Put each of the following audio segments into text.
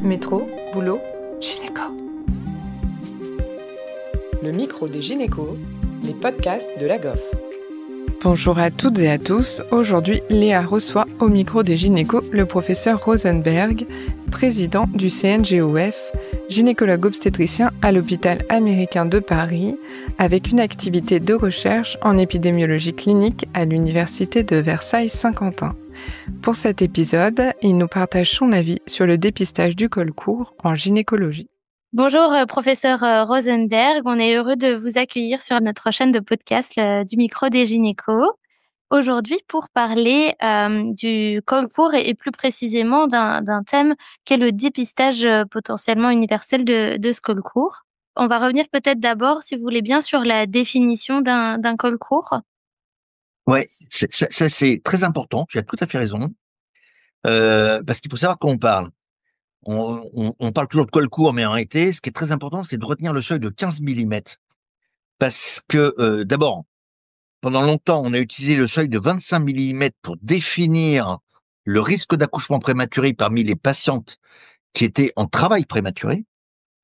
Métro, boulot, gynéco. Le micro des gynécos, les podcasts de la GOF. Bonjour à toutes et à tous. Aujourd'hui, Léa reçoit au micro des gynécos le professeur Rosenberg, président du CNGOF, gynécologue obstétricien à l'hôpital américain de Paris, avec une activité de recherche en épidémiologie clinique à l'université de Versailles-Saint-Quentin. Pour cet épisode, il nous partage son avis sur le dépistage du col court en gynécologie. Bonjour professeur Rosenberg, on est heureux de vous accueillir sur notre chaîne de podcast du micro des gynécos. Aujourd'hui pour parler du col court et plus précisément d'un thème qu'est le dépistage potentiellement universel de ce col court. On va revenir peut-être d'abord, si vous voulez bien, sur la définition d'un col court. Ouais, ça c'est très important, tu as tout à fait raison, parce qu'il faut savoir de quoi on parle. On parle toujours de col court, mais en réalité, ce qui est très important, c'est de retenir le seuil de 15 millimètres. Parce que, d'abord, pendant longtemps, on a utilisé le seuil de 25 millimètres pour définir le risque d'accouchement prématuré parmi les patientes qui étaient en travail prématuré.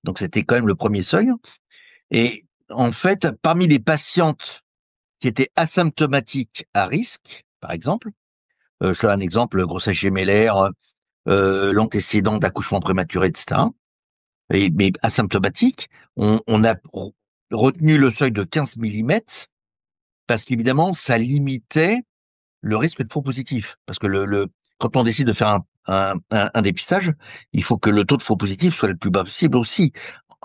Donc, c'était quand même le premier seuil. Et en fait, parmi les patientes qui étaient asymptomatiques à risque, par exemple, je te donne un exemple, grossesse gémellaire, l'antécédent d'accouchement prématuré, etc. Mais asymptomatique, on a retenu le seuil de 15 millimètres parce qu'évidemment, ça limitait le risque de faux positif. Parce que quand on décide de faire un dépistage, il faut que le taux de faux positif soit le plus bas possible aussi.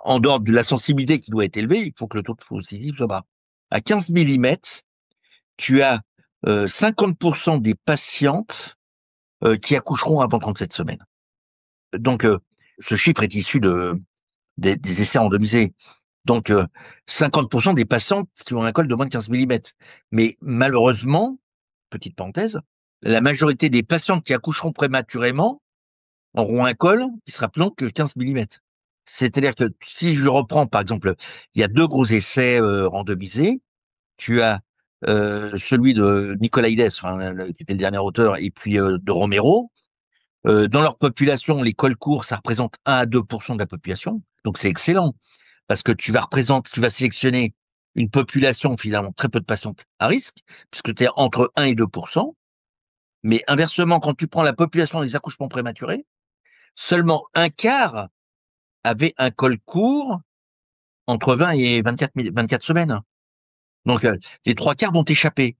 En dehors de la sensibilité qui doit être élevée, il faut que le taux de faux positif soit bas. À 15 millimètres, tu as 50% des patientes qui accoucheront avant 37 semaines. Donc, ce chiffre est issu des essais randomisés. Donc, 50% des patientes qui ont un col de moins de 15 millimètres. Mais malheureusement, petite parenthèse, la majorité des patientes qui accoucheront prématurément auront un col qui sera plus long que 15 millimètres. C'est-à-dire que si je reprends, par exemple, il y a 2 gros essais randomisés. Tu as celui de Nicolaides, qui était le dernier auteur, et puis de Romero. Dans leur population, les cols courts, ça représente 1 à 2% de la population. Donc c'est excellent parce que tu vas sélectionner une population finalement très peu de patientes à risque puisque tu es entre 1 et 2%. Mais inversement, quand tu prends la population des accouchements prématurés, seulement un quart avait un col court entre 20 et 24 semaines. Donc les 3/4 vont t'échapper.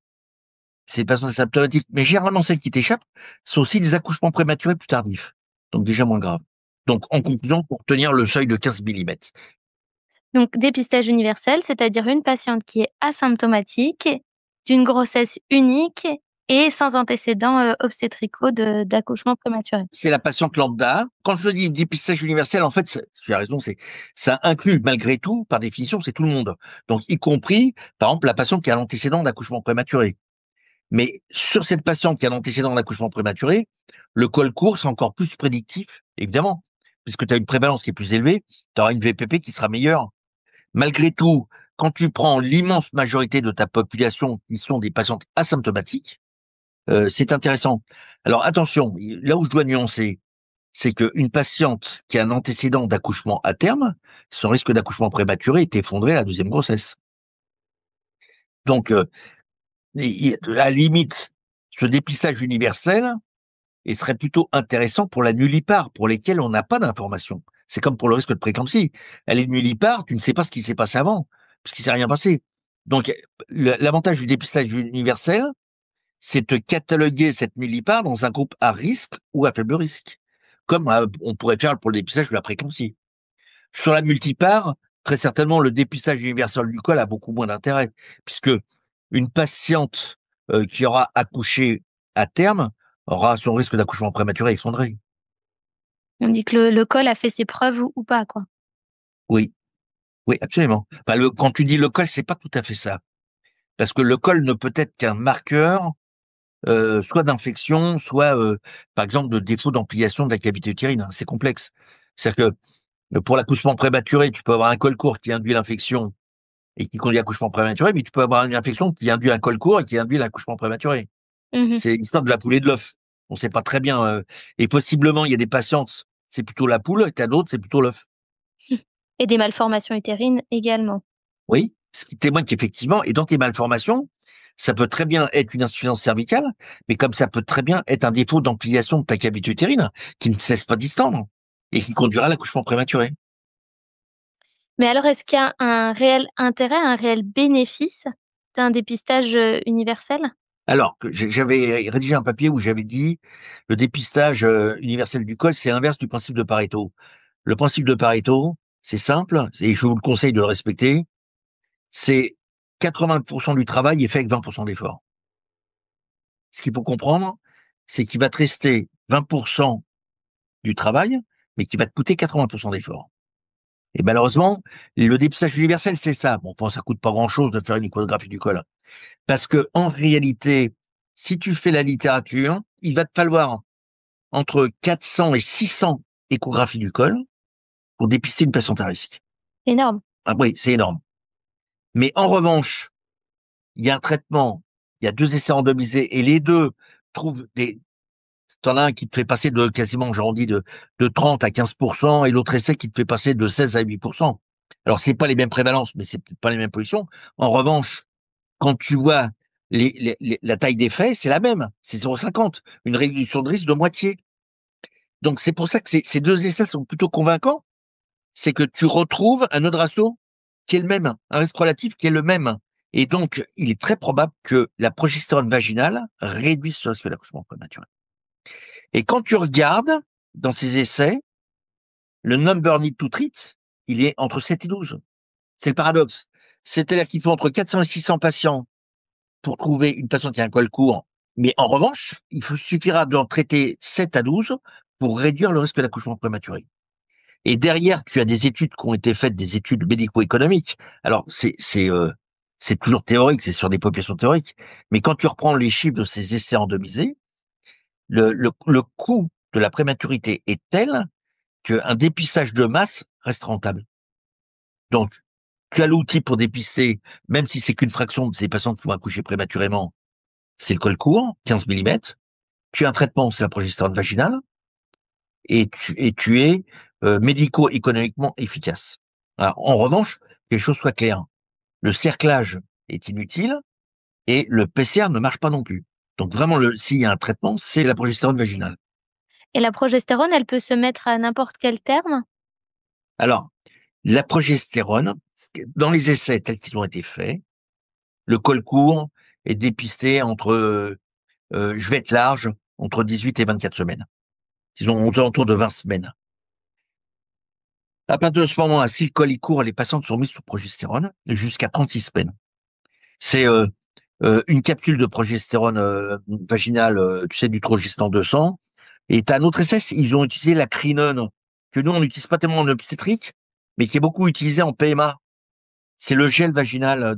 C'est des patients asymptomatiques. Mais généralement, celles qui t'échappent sont aussi des accouchements prématurés plus tardifs. Donc déjà moins graves. Donc en conclusion, pour tenir le seuil de 15 millimètres. Donc dépistage universel, c'est-à-dire une patiente qui est asymptomatique, d'une grossesse unique et sans antécédents obstétricaux d'accouchement prématuré. C'est la patiente lambda. Quand je dis dépistage universel, en fait, tu as raison, ça inclut malgré tout, par définition, c'est tout le monde. Donc y compris, par exemple, la patiente qui a l'antécédent d'accouchement prématuré. Mais sur cette patiente qui a l'antécédent d'accouchement prématuré, le col court, c'est encore plus prédictif, évidemment, puisque tu as une prévalence qui est plus élevée, tu auras une VPP qui sera meilleure. Malgré tout, quand tu prends l'immense majorité de ta population qui sont des patientes asymptomatiques, c'est intéressant. Alors attention, là où je dois nuancer, c'est qu'une patiente qui a un antécédent d'accouchement à terme, son risque d'accouchement prématuré est effondré à la 2e grossesse. Donc, à la limite, ce dépistage universel serait plutôt intéressant pour la nullipare, pour lesquelles on n'a pas d'information. C'est comme pour le risque de prééclampsie. Elle est nullipare, tu ne sais pas ce qui s'est passé avant, puisqu'il ne s'est rien passé. Donc, l'avantage du dépistage universel, c'est de cataloguer cette nullipare dans un groupe à risque ou à faible risque, comme on pourrait faire pour le dépistage de la prééclampsie. Sur la multipare, très certainement, le dépistage universel du col a beaucoup moins d'intérêt, puisque une patiente qui aura accouché à terme aura son risque d'accouchement prématuré effondré. On dit que le col a fait ses preuves ou pas, quoi. Oui, oui, absolument. Enfin, quand tu dis le col, c'est pas tout à fait ça. Parce que le col ne peut être qu'un marqueur, soit d'infection, soit, par exemple, de défaut d'ampliation de la cavité utérine. C'est complexe. C'est-à-dire que pour l'accouchement prématuré, tu peux avoir un col court qui induit l'infection et qui conduit à l'accouchement prématuré, mais tu peux avoir une infection qui induit un col court et qui induit l'accouchement prématuré. Mmh. C'est l'histoire de la poule et de l'œuf. On sait pas très bien. Et possiblement, il y a des patientes c'est plutôt la poule, et t'as d'autres, c'est plutôt l'œuf. Et des malformations utérines également. Oui, ce qui témoigne qu'effectivement, et dans tes malformations, ça peut très bien être une insuffisance cervicale, mais comme ça peut très bien être un défaut d'ampliation de ta cavité utérine qui ne te laisse pas distendre et qui conduira à l'accouchement prématuré. Mais alors, est-ce qu'il y a un réel intérêt, un réel bénéfice d'un dépistage universel? Alors que j'avais rédigé un papier où j'avais dit le dépistage universel du col, c'est l'inverse du principe de Pareto. Le principe de Pareto, c'est simple, et je vous le conseille de le respecter, c'est 80% du travail est fait avec 20% d'effort. Ce qu'il faut comprendre, c'est qu'il va te rester 20% du travail, mais qui va te coûter 80% d'effort. Et malheureusement, le dépistage universel, c'est ça. Bon, ça coûte pas grand-chose de faire une échographie du col. Parce que, en réalité, si tu fais la littérature, il va te falloir entre 400 et 600 échographies du col pour dépister une patiente à risque. Énorme. Ah oui, c'est énorme. Mais en revanche, il y a un traitement, il y a 2 essais randomisés et les deux trouvent des... T'en as un qui te fait passer de quasiment, j'arrondis, de 30 à 15% et l'autre essai qui te fait passer de 16 à 8%. Alors, c'est pas les mêmes prévalences, mais c'est peut-être pas les mêmes positions. En revanche, quand tu vois la taille des faits, c'est la même. C'est 0,50. Une réduction de risque de moitié. Donc, c'est pour ça que ces 2 essais sont plutôt convaincants. C'est que tu retrouves un odds ratio qui est le même, un risque relatif qui est le même. Et donc, il est très probable que la progestérone vaginale réduise ce risque d'accouchement prématuré. Et quand tu regardes dans ces essais, le number need to treat, il est entre 7 et 12. C'est le paradoxe. C'est-à-dire qu'il faut entre 400 et 600 patients pour trouver une patiente qui a un col court. Mais en revanche, suffira d'en traiter 7 à 12 pour réduire le risque d'accouchement prématuré. Et derrière, tu as des études qui ont été faites, des études médico-économiques. Alors, c'est toujours théorique, c'est sur des populations théoriques. Mais quand tu reprends les chiffres de ces essais randomisés, le coût de la prématurité est tel qu'un dépistage de masse reste rentable. Donc, tu as l'outil pour dépister, même si c'est qu'une fraction de ces patients qui vont accoucher prématurément, c'est le col court, 15 mm. Tu as un traitement, c'est la progestérone vaginale, et tu es médico-économiquement efficace. Alors, en revanche, que les choses soient claires, le cerclage est inutile et le PCR ne marche pas non plus. Donc vraiment, s'il y a un traitement, c'est la progestérone vaginale. Et la progestérone, elle peut se mettre à n'importe quel terme? Alors, la progestérone, dans les essais tels qu'ils ont été faits, le col court est dépisté entre, je vais être large, entre 18 et 24 semaines. Ils ont autour de 20 semaines. À partir de ce moment-là, si le col est court, les patientes sont mises sous progestérone jusqu'à 36 semaines. C'est une capsule de progestérone vaginale, tu sais, du Trogestan 200. Et tu as un autre essai, ils ont utilisé la crinone, que nous, on n'utilise pas tellement en obstétrique, mais qui est beaucoup utilisé en PMA. C'est le gel vaginal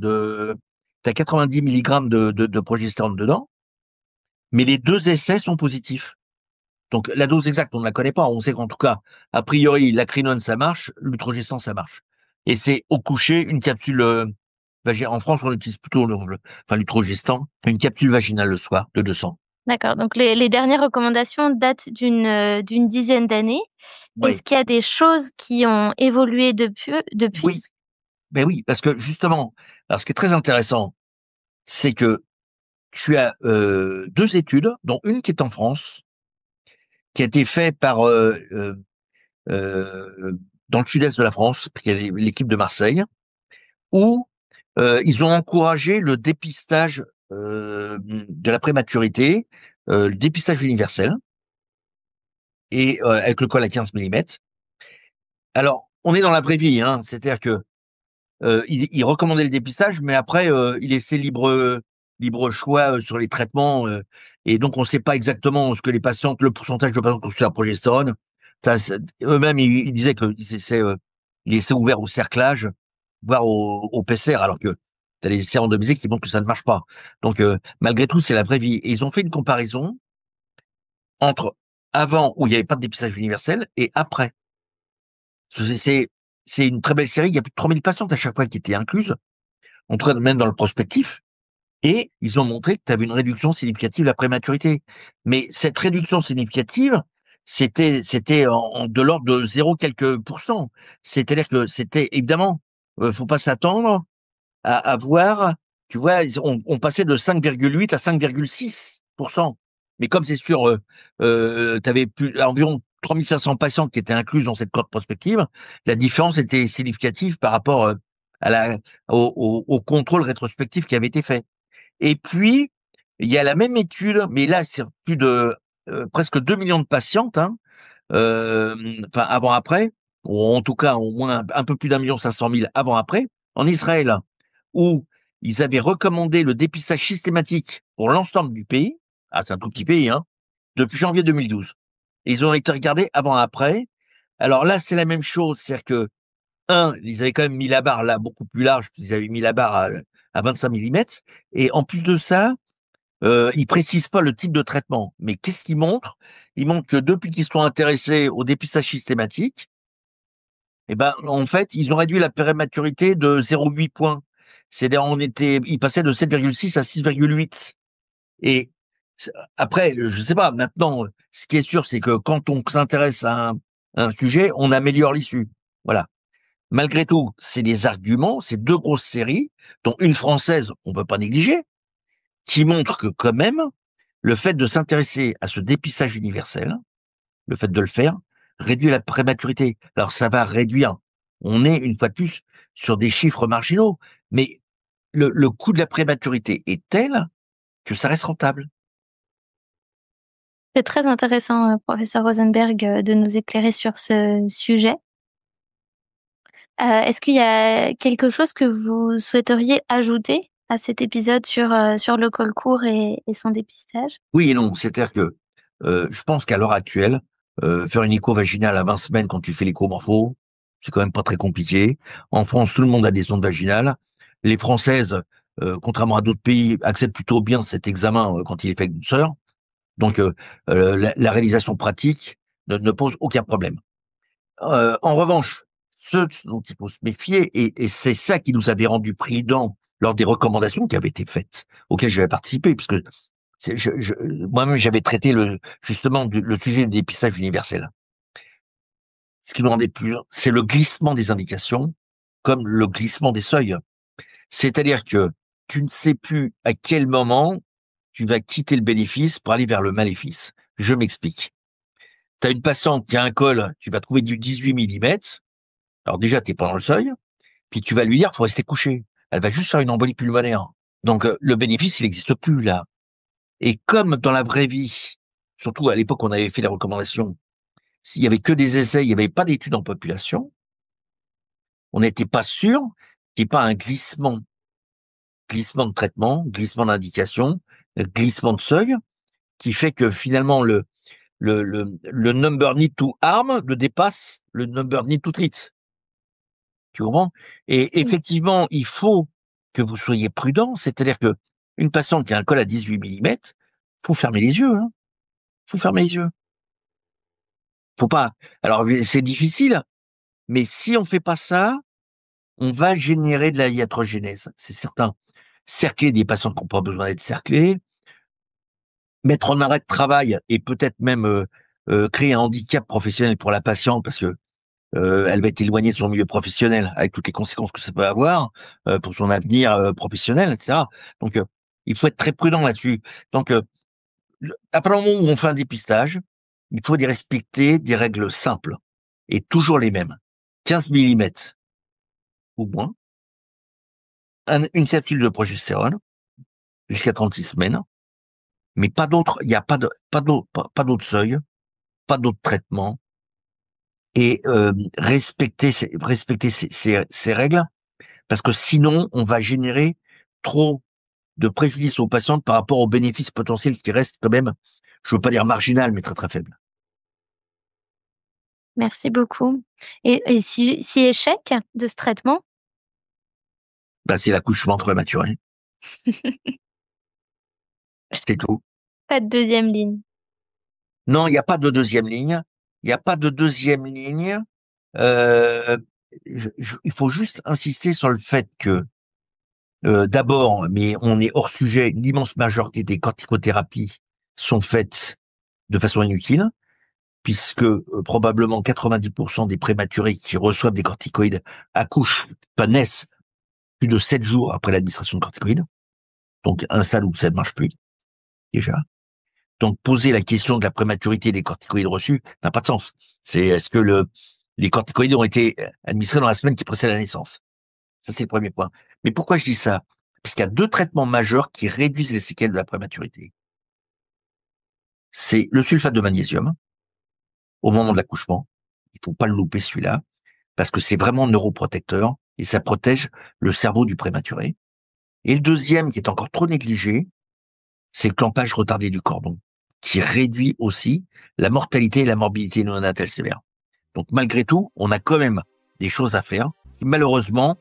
t'as 90 mg de progestérone dedans, mais les 2 essais sont positifs. Donc, la dose exacte, on ne la connaît pas. On sait qu'en tout cas, a priori, la crinone, ça marche, l'utrogestan, ça marche. Et c'est au coucher, une capsule, en France, on utilise plutôt l'utrogestan, une capsule vaginale le soir de 200. D'accord, donc les dernières recommandations datent d'une dizaine d'années. Oui. Est-ce qu'il y a des choses qui ont évolué depuis? Oui. Ben oui, parce que justement, alors ce qui est très intéressant, c'est que tu as 2 études, dont une qui est en France, qui a été faite par dans le sud-est de la France, qui est l'équipe de Marseille, où ils ont encouragé le dépistage de la prématurité, le dépistage universel, et avec le col à 15 mm. Alors, on est dans la vraie vie, hein, c'est-à-dire que il recommandait le dépistage, mais après, il laissait libre choix sur les traitements, et donc on ne sait pas exactement ce que les patientes, le pourcentage de patientes qui ont reçu la progestérone. Eux-mêmes, ils disaient qu'ils laissaient ouvert au cerclage, voire au PCR, alors que tu as les essais randomisés qui montrent que ça ne marche pas. Donc, malgré tout, c'est la vraie vie. Et ils ont fait une comparaison entre avant, où il n'y avait pas de dépistage universel, et après. C'est une très belle série. Il y a plus de 3000 patientes à chaque fois qui étaient incluses, en tout cas même dans le prospectif. Et ils ont montré que tu avais une réduction significative de la prématurité. Mais cette réduction significative, c'était de l'ordre de 0 quelques pourcents. C'est-à-dire que c'était évidemment, faut pas s'attendre à voir, tu vois, on passait de 5,8 à 5,6%. Mais comme c'est sûr, tu avais environ 3500 patients qui étaient inclus dans cette cohorte prospective, la différence était significative par rapport au contrôle rétrospectif qui avait été fait. Et puis, il y a la même étude, mais là, c'est plus de presque 2 millions de patientes, hein, enfin avant-après, ou en tout cas au moins un peu plus d'1,5 million avant-après, en Israël, où ils avaient recommandé le dépistage systématique pour l'ensemble du pays, ah c'est un tout petit pays, hein, depuis janvier 2012. Et ils ont été regardés avant-après. Alors là, c'est la même chose, c'est-à-dire que, ils avaient quand même mis la barre là beaucoup plus large, ils avaient mis la barre à 25 millimètres, et en plus de ça, ils précisent pas le type de traitement. Mais qu'est-ce qu'ils montrent? Ils montrent que depuis qu'ils sont intéressés au dépistage systématique, eh ben, en fait, ils ont réduit la prématurité de 0,8 points. C'est-à-dire, ils passaient de 7,6 à 6,8. Et après, je sais pas, maintenant, ce qui est sûr, c'est que quand on s'intéresse à un sujet, on améliore l'issue. Voilà. Malgré tout, c'est des arguments, c'est 2 grosses séries, dont une française, on peut pas négliger, qui montrent que quand même, le fait de s'intéresser à ce dépistage universel, le fait de le faire, réduit la prématurité. Alors ça va réduire. On est une fois de plus sur des chiffres marginaux, mais le coût de la prématurité est tel que ça reste rentable. C'est très intéressant, professeur Rosenberg, de nous éclairer sur ce sujet. Est-ce qu'il y a quelque chose que vous souhaiteriez ajouter à cet épisode sur le col court et son dépistage? Oui et non, c'est-à-dire que je pense qu'à l'heure actuelle, faire une écho vaginale à 20 semaines quand tu fais l'écho-morpho, c'est quand même pas très compliqué. En France, tout le monde a des sondes vaginales. Les Françaises, contrairement à d'autres pays, acceptent plutôt bien cet examen quand il est fait avec une sœur. Donc, la réalisation pratique ne pose aucun problème. En revanche, ce dont il faut se méfier, et c'est ça qui nous avait rendu prudents lors des recommandations qui avaient été faites, auxquelles j'avais participé, puisque moi-même j'avais traité justement le sujet du dépistage universel. Ce qui nous rendait plus, c'est le glissement des indications, comme le glissement des seuils. C'est-à-dire que tu ne sais plus à quel moment tu vas quitter le bénéfice pour aller vers le maléfice. Je m'explique. Tu as une patiente qui a un col, tu vas trouver du 18 millimètres. Alors déjà, tu n'es pas dans le seuil, puis tu vas lui dire, faut rester couché. Elle va juste faire une embolie pulmonaire. Donc le bénéfice, il n'existe plus là. Et comme dans la vraie vie, surtout à l'époque on avait fait les recommandations, s'il y avait que des essais, il n'y avait pas d'études en population, on n'était pas sûr qu'il n'y ait pas un glissement de traitement, glissement d'indication, glissement de seuil, qui fait que finalement le number need to harm le dépasse le number need to treat. Tu comprends? Et effectivement, il faut que vous soyez prudent, c'est-à-dire que une patiente qui a un col à 18 millimètres, faut fermer les yeux, hein. Faut fermer les yeux. Faut pas. Alors c'est difficile, mais si on fait pas ça, on va générer de la iatrogénèse, c'est certain. Cercler des patients qui n'ont pas besoin d'être cerclés, mettre en arrêt de travail et peut-être même créer un handicap professionnel pour la patiente parce que elle va être éloignée de son milieu professionnel avec toutes les conséquences que ça peut avoir pour son avenir professionnel, etc. Donc il faut être très prudent là-dessus. Donc à partir du moment où on fait un dépistage, il faut respecter des règles simples et toujours les mêmes. 15 millimètres ou moins, une capsule de progestérone jusqu'à 36 semaines, mais pas d'autres, il n'y a pas d'autres seuils, pas d'autres traitements, et respecter ces règles, parce que sinon on va générer trop de préjudice aux patientes par rapport aux bénéfices potentiels qui restent quand même, je veux pas dire marginal, mais très très faibles. Merci beaucoup. Et si échec de ce traitement? Ben, c'est l'accouchement prématuré. C'est tout. Pas de deuxième ligne. Non, il n'y a pas de deuxième ligne. Il n'y a pas de deuxième ligne. Il faut juste insister sur le fait que, d'abord, mais on est hors sujet, l'immense majorité des corticothérapies sont faites de façon inutile. puisque probablement 90% des prématurés qui reçoivent des corticoïdes accouchent, naissent plus de 7 jours après l'administration de corticoïdes. Donc, un stade où ça ne marche plus, déjà. Donc, poser la question de la prématurité des corticoïdes reçus n'a pas de sens. C'est est-ce que les corticoïdes ont été administrés dans la semaine qui précède la naissance? Ça, c'est le premier point. Mais pourquoi je dis ça? Parce qu'il y a 2 traitements majeurs qui réduisent les séquelles de la prématurité. C'est le sulfate de magnésium, au moment de l'accouchement. Il faut pas le louper, celui-là, parce que c'est vraiment neuroprotecteur et ça protège le cerveau du prématuré. Et le deuxième, qui est encore trop négligé, c'est le clampage retardé du cordon, qui réduit aussi la mortalité et la morbidité néonatale sévère. Donc, malgré tout, on a quand même des choses à faire qui, malheureusement,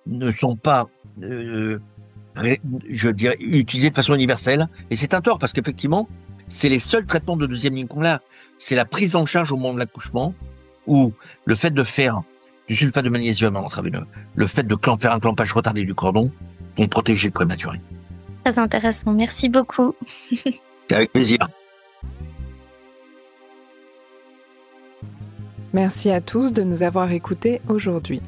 ne sont pas, je dirais, utilisées de façon universelle. Et c'est un tort, parce qu'effectivement, c'est les seuls traitements de deuxième ligne qu'on a. C'est la prise en charge au moment de l'accouchement, ou le fait de faire du sulfate de magnésium intraveineux, le fait de faire un clampage retardé du cordon, pour protéger le prématuré. Très intéressant, merci beaucoup. Avec plaisir. Merci à tous de nous avoir écoutés aujourd'hui.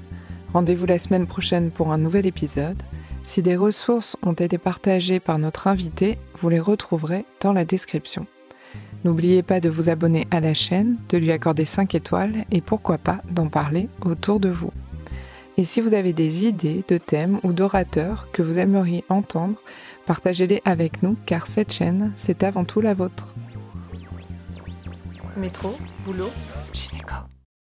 Rendez-vous la semaine prochaine pour un nouvel épisode. Si des ressources ont été partagées par notre invité, vous les retrouverez dans la description. N'oubliez pas de vous abonner à la chaîne, de lui accorder 5 étoiles et pourquoi pas d'en parler autour de vous. Et si vous avez des idées de thèmes ou d'orateurs que vous aimeriez entendre, partagez-les avec nous car cette chaîne, c'est avant tout la vôtre. Métro, boulot, gynéco.